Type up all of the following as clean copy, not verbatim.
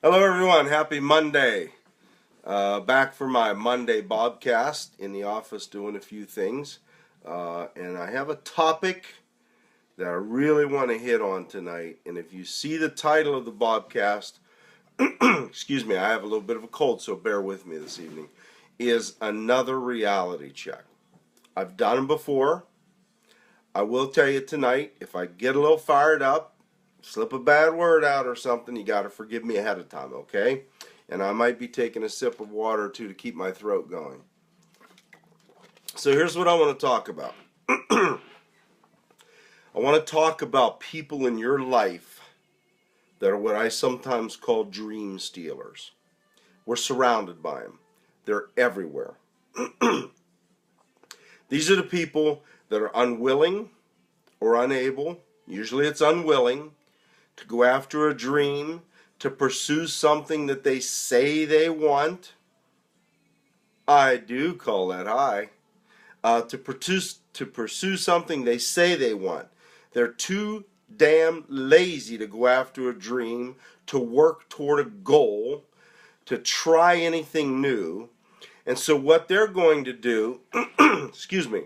Hello, everyone. Happy Monday. Back for my Monday Bobcast in the office doing a few things. And I have a topic that I really want to hit on tonight. And if you see the title of the Bobcast, excuse me, I have a little bit of a cold, so bear with me this evening, is another reality check. I've done them before. I will tell you tonight, if I get a little fired up, slip a bad word out or something, you got to forgive me ahead of time, okay? And I might be taking a sip of water or two to keep my throat going. So here's what I want to talk about. I want to talk about people in your life that are what I sometimes call dream stealers. We're surrounded by them. They're everywhere. These are the people that are unwilling or unable, usually it's unwilling, to go after a dream, to pursue something that they say they want. I do call that high. To pursue something they say they want. They're too damn lazy to go after a dream, to work toward a goal, to try anything new. And so what they're going to do, excuse me,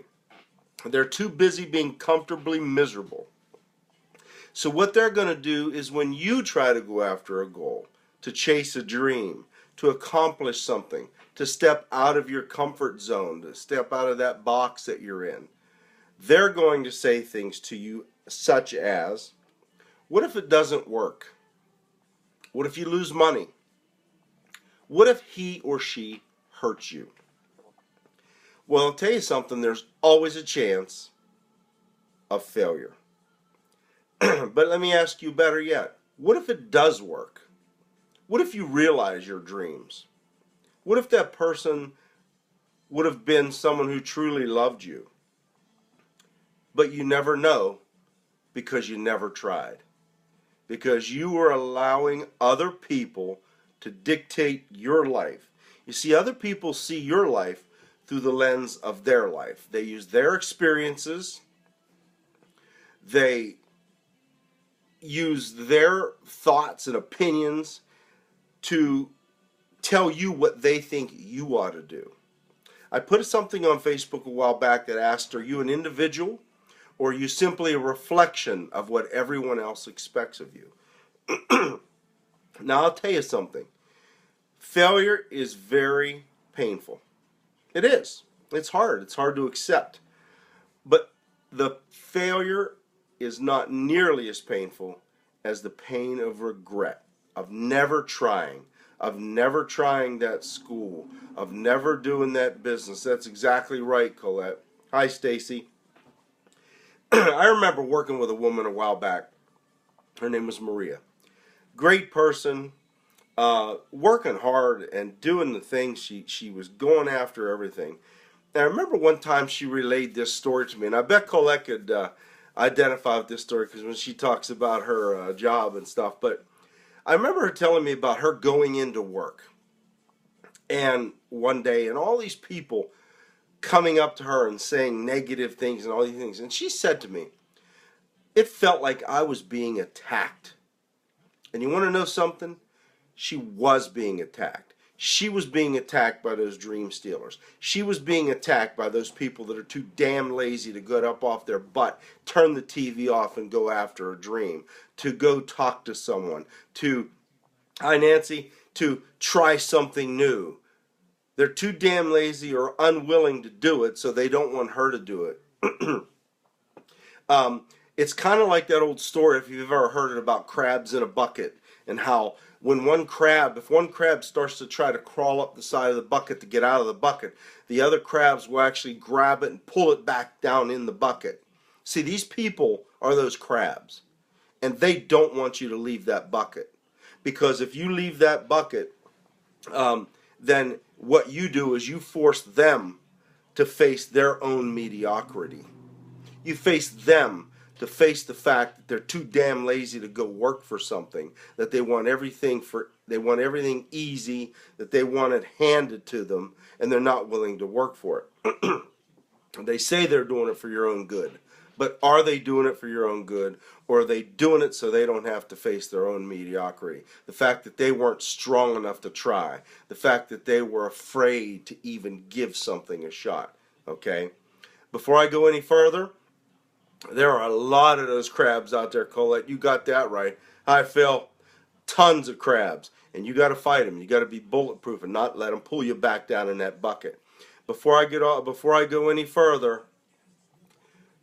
they're too busy being comfortably miserable. So what they're going to do is when you try to go after a goal, to chase a dream, to accomplish something, to step out of your comfort zone, to step out of that box that you're in, they're going to say things to you such as, what if it doesn't work? What if you lose money? What if he or she hurts you? Well, I'll tell you something, there's always a chance of failure. But let me ask you better yet, what if it does work? What if you realize your dreams? What if that person would have been someone who truly loved you, but you never know because you never tried? Because you were allowing other people to dictate your life. You see, other people see your life through the lens of their life. They use their experiences. They use their thoughts and opinions to tell you what they think you ought to do. I put something on Facebook a while back that asked, are you an individual or are you simply a reflection of what everyone else expects of you? Now I'll tell you something. Failure is very painful. It is. It's hard. It's hard to accept. But the failure is not nearly as painful as the pain of regret, of never trying that school, of never doing that business. That's exactly right, Colette. Hi, Stacy. I remember working with a woman a while back. Her name was Maria. Great person, working hard and doing the things. She was going after everything. And I remember one time she relayed this story to me, and I bet Colette could identify with this story because when she talks about her job and stuff. But I remember her telling me about her going into work, and one day, and all these people coming up to her and saying negative things and all these things. And she said to me, it felt like I was being attacked. And you want to know something? She was being attacked. She was being attacked by those dream stealers. She was being attacked by those people that are too damn lazy to get up off their butt, turn the TV off and go after a dream, to go talk to someone, to, hi Nancy, to try something new. They're too damn lazy or unwilling to do it, so they don't want her to do it. It's kind of like that old story, if you've ever heard it, about crabs in a bucket, and how when if one crab starts to try to crawl up the side of the bucket to get out of the bucket, the other crabs will actually grab it and pull it back down in the bucket. See, these people are those crabs, and they don't want you to leave that bucket. Because if you leave that bucket, then what you do is you force them to face their own mediocrity. You face them to face the fact that they're too damn lazy to go work for something, that they want everything easy, that they want it handed to them, and they're not willing to work for it. They say they're doing it for your own good, But are they doing it for your own good, or are they doing it so they don't have to face their own mediocrity? The fact that they weren't strong enough to try, the fact that they were afraid to even give something a shot. Okay? Before I go any further, there are a lot of those crabs out there, Colette. You got that right. Hi, Phil. Tons of crabs. And you got to fight them. You got to be bulletproof and not let them pull you back down in that bucket. Before I go any further,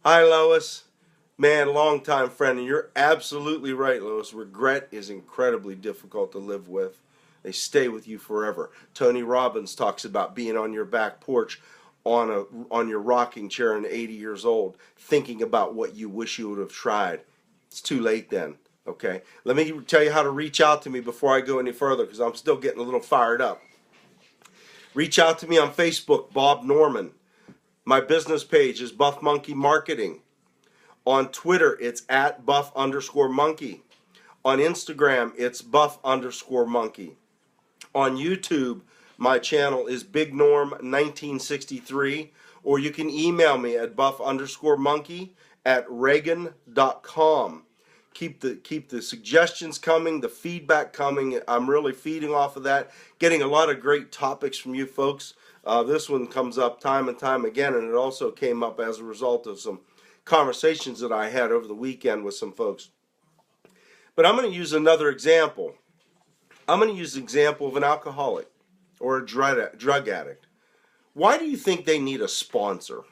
hi, Lois. Man, longtime friend, and you're absolutely right, Lois. Regret is incredibly difficult to live with. They stay with you forever. Tony Robbins talks about being on your back porch on your rocking chair and 80 years old, thinking about what you wish you would have tried. It's too late then. Okay? Let me tell you how to reach out to me before I go any further, because I'm still getting a little fired up. Reach out to me on Facebook, Bob Norman. My business page is Buff Monkey Marketing. On Twitter, it's at Buff_Monkey. On Instagram, it's Buff_Monkey. On YouTube, my channel is BigNorm1963, or you can email me at buff_monkey@reagan.com. Keep the suggestions coming, the feedback coming. I'm really feeding off of that, getting a lot of great topics from you folks. This one comes up time and time again, and it also came up as a result of some conversations that I had over the weekend with some folks. But I'm going to use another example. I'm going to use the example of an alcoholic or a drug addict. Why do you think they need a sponsor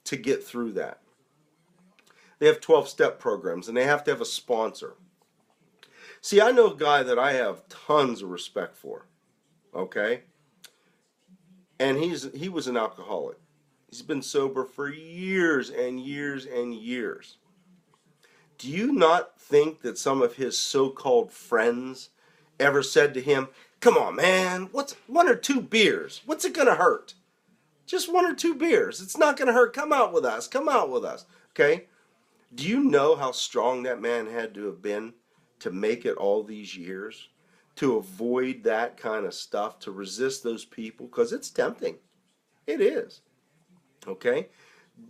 to get through that? They have 12-step programs, and they have to have a sponsor. See, I know a guy that I have tons of respect for, okay? And he was an alcoholic. He's been sober for years and years and years. Do you not think that some of his so-called friends ever said to him, "Come on, man, what's 1 or 2 beers? What's it going to hurt? Just 1 or 2 beers. It's not going to hurt. Come out with us. Come out with us." Okay? Do you know how strong that man had to have been to make it all these years? To avoid that kind of stuff, to resist those people? Because it's tempting. It is. Okay?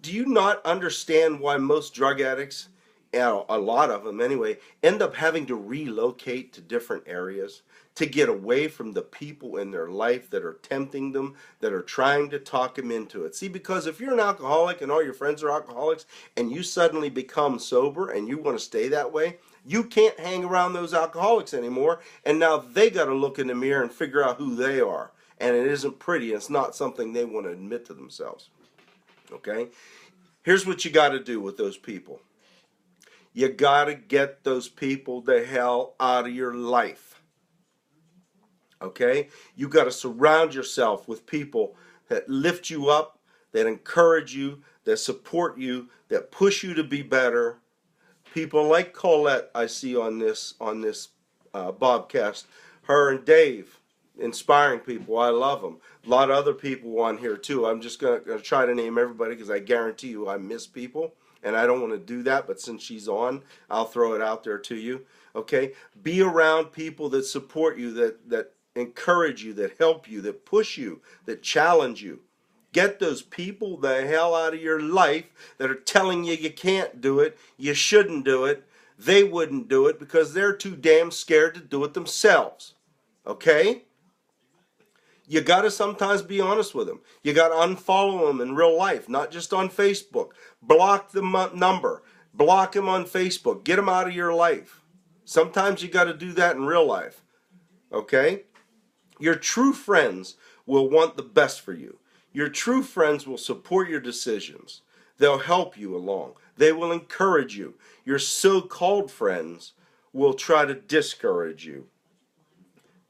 Do you not understand why most drug addicts, a lot of them anyway, end up having to relocate to different areas to get away from the people in their life that are tempting them, that are trying to talk them into it? See, because if you're an alcoholic and all your friends are alcoholics and you suddenly become sober and you want to stay that way, you can't hang around those alcoholics anymore, and now they got to look in the mirror and figure out who they are. And it isn't pretty. It's not something they want to admit to themselves. Okay? Here's what you got to do with those people. You got to get those people the hell out of your life. Okay? You got to surround yourself with people that lift you up, that encourage you, that support you, that push you to be better. People like Colette I see on this Bobcast. Her and Dave, inspiring people. I love them. A lot of other people on here too. I'm just going to try to name everybody because I guarantee you I miss people. And I don't want to do that, but since she's on, I'll throw it out there to you. Okay? Be around people that support you, that encourage you, that help you, that push you, that challenge you. Get those people the hell out of your life that are telling you you can't do it, you shouldn't do it, they wouldn't do it because they're too damn scared to do it themselves. Okay? You got to sometimes be honest with them. You got to unfollow them in real life, not just on Facebook. Block the number. Block them on Facebook. Get them out of your life. Sometimes you got to do that in real life. Okay? Your true friends will want the best for you. Your true friends will support your decisions. They'll help you along. They will encourage you. Your so-called friends will try to discourage you.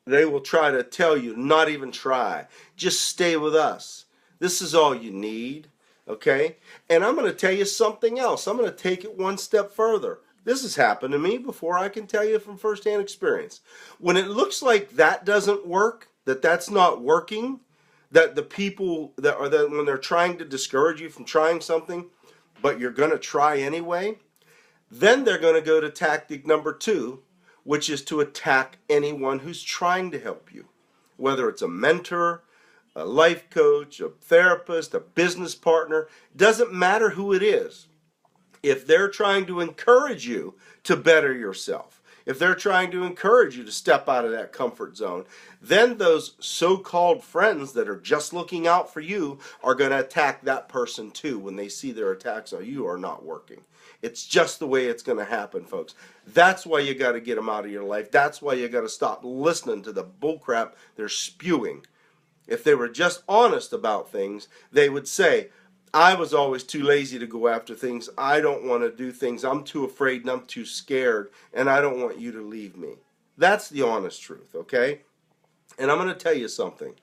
They will try to tell you, not even try. Just stay with us. This is all you need, okay? And I'm going to tell you something else. I'm going to take it one step further. This has happened to me before. I can tell you from firsthand experience. When it looks like that doesn't work, that's not working, that the people when they're trying to discourage you from trying something, but you're going to try anyway, then they're going to go to tactic number 2, which is to attack anyone who's trying to help you. Whether it's a mentor, a life coach, a therapist, a business partner, doesn't matter who it is. if they're trying to encourage you to better yourself, if they're trying to encourage you to step out of that comfort zone, then those so-called friends that are just looking out for you are going to attack that person too when they see their attacks on you are not working. It's just the way it's going to happen, folks. That's why you got to get them out of your life. That's why you got to stop listening to the bullcrap they're spewing. If they were just honest about things, they would say, I was always too lazy to go after things. I don't want to do things. I'm too afraid and I'm too scared, and I don't want you to leave me. That's the honest truth, okay? And I'm going to tell you something.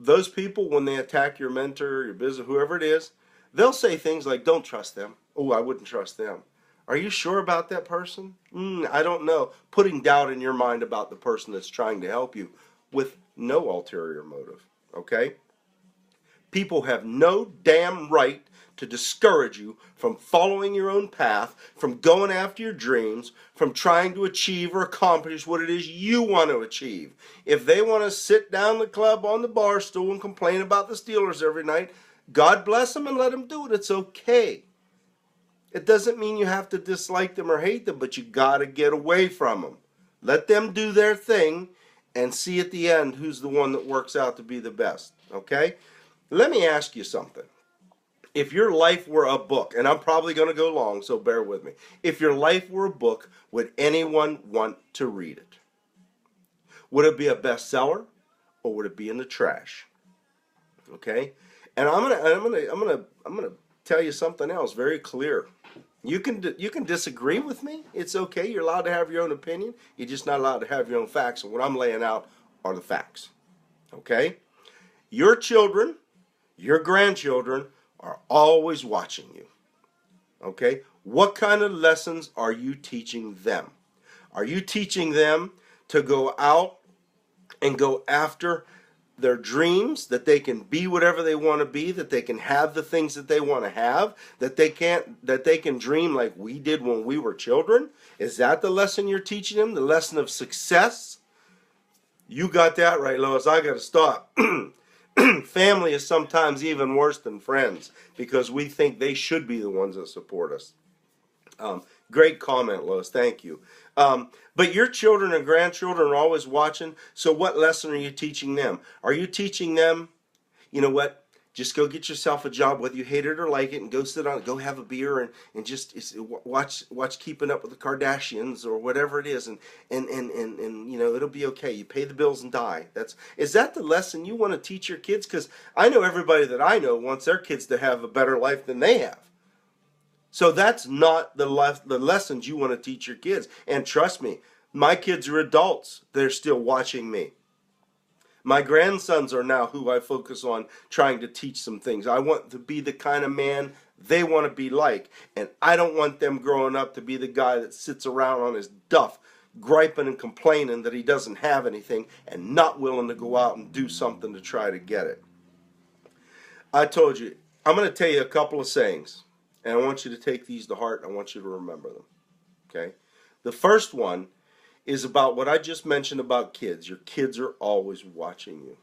Those people, when they attack your mentor, your business, whoever it is, they'll say things like, don't trust them. Oh, I wouldn't trust them. Are you sure about that person? I don't know. Putting doubt in your mind about the person that's trying to help you with no ulterior motive, okay? People have no damn right to discourage you from following your own path, from going after your dreams, from trying to achieve or accomplish what it is you want to achieve. If they want to sit down the club on the bar stool and complain about the Steelers every night, God bless them and let them do it. It's okay. It doesn't mean you have to dislike them or hate them, but you got to get away from them. Let them do their thing and see at the end who's the one that works out to be the best, okay? Let me ask you something. If your life were a book, and I'm probably going to go long, so bear with me. If your life were a book, would anyone want to read it? Would it be a bestseller, or would it be in the trash? Okay? And I'm gonna tell you something else very clear. You can disagree with me. It's okay. You're allowed to have your own opinion. You're just not allowed to have your own facts. And what I'm laying out are the facts. Okay? Your children, your grandchildren are always watching you. Okay? What kind of lessons are you teaching them? Are you teaching them to go out and go after their dreams, that they can be whatever they want to be, that they can have the things that they want to have, that they can dream like we did when we were children? Is that the lesson you're teaching them? The lesson of success? You got that right, Lois. I got to stop. Family is sometimes even worse than friends because we think they should be the ones that support us. Great comment, Lois. Thank you. But your children and grandchildren are always watching. So what lesson are you teaching them? Are you teaching them, you know what? Just go get yourself a job, whether you hate it or like it, and go sit on it, go have a beer and just watch Keeping Up with the Kardashians or whatever it is, and you know, it'll be okay. You pay the bills and die. Is that the lesson you want to teach your kids? Because I know everybody that I know wants their kids to have a better life than they have. So that's not the lessons you want to teach your kids. And trust me, my kids are adults. They're still watching me. My grandsons are now who I focus on trying to teach some things. I want to be the kind of man they want to be like. And I don't want them growing up to be the guy that sits around on his duff, griping and complaining that he doesn't have anything and not willing to go out and do something to try to get it. I told you, I'm going to tell you a couple of sayings. And I want you to take these to heart. I want you to remember them. Okay? The first one is about what I just mentioned about kids. Your kids are always watching you.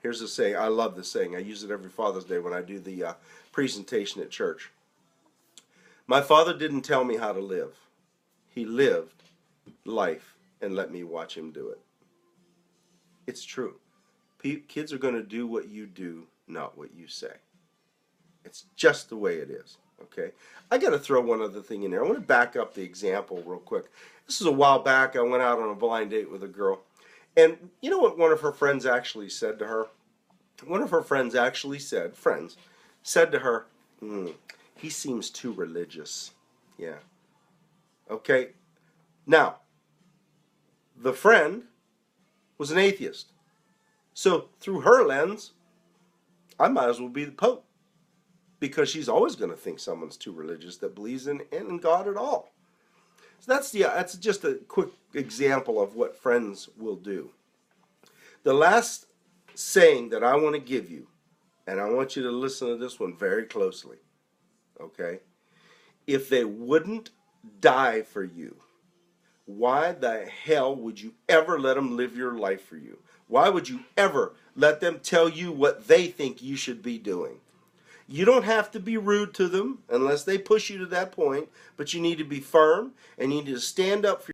Here's a saying. I love this saying. I use it every Father's Day when I do the presentation at church. My father didn't tell me how to live. He lived life and let me watch him do it. It's true. Kids are going to do what you do, not what you say. It's just the way it is. Okay, I got to throw one other thing in there. I want to back up the example real quick. This is a while back. I went out on a blind date with a girl. And you know what one of her friends actually said to her? One of her friends actually said to her, he seems too religious. Yeah. Okay. Now, the friend was an atheist. So through her lens, I might as well be the Pope. Because she's always going to think someone's too religious that believes in God at all. So that's just a quick example of what friends will do. The last saying that I want to give you, and I want you to listen to this one very closely, okay? If they wouldn't die for you, why the hell would you ever let them live your life for you? Why would you ever let them tell you what they think you should be doing? You don't have to be rude to them unless they push you to that point, but you need to be firm and you need to stand up for